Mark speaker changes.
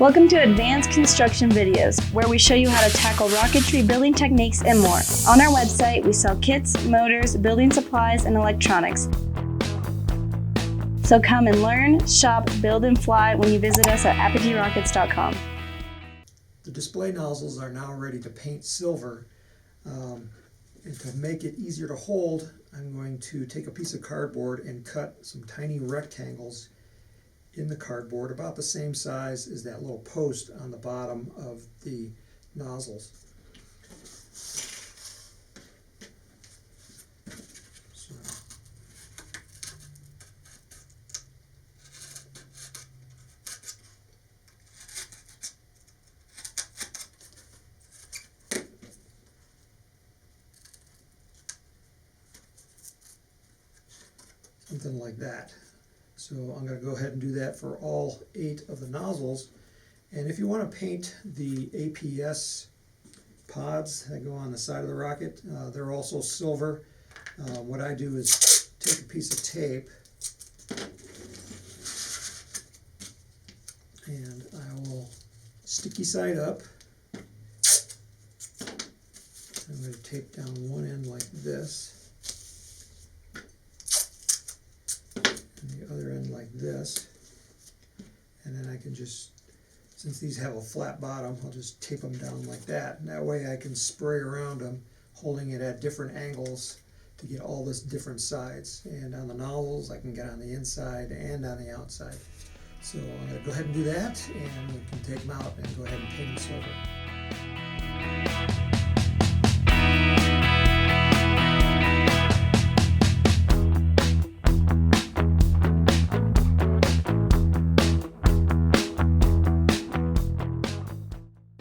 Speaker 1: Welcome to Advanced Construction Videos, where we show you how to tackle rocketry building techniques and more. On our website, we sell kits, motors, building supplies, and electronics. So come and learn, shop, build, and fly when you visit us at apogeerockets.com.
Speaker 2: The display nozzles are now ready to paint silver. And to make it easier to hold, I'm going to take a piece of cardboard and cut some tiny rectangles in the cardboard about the same size as that little post on the bottom of the nozzles. So, something like that. So I'm going to go ahead and do that for all 8 of the nozzles. And if you want to paint the APS pods that go on the side of the rocket, they're also silver. What I do is take a piece of tape and I will sticky side up. I'm going to tape down one end like this. The other end like this, and then I can just, since these have a flat bottom, I'll just tape them down like that, and that way I can spray around them, holding it at different angles to get all this different sides. And on the nozzles I can get on the inside and on the outside. So I'm going to go ahead and do that, and we can take them out and go ahead and paint them silver.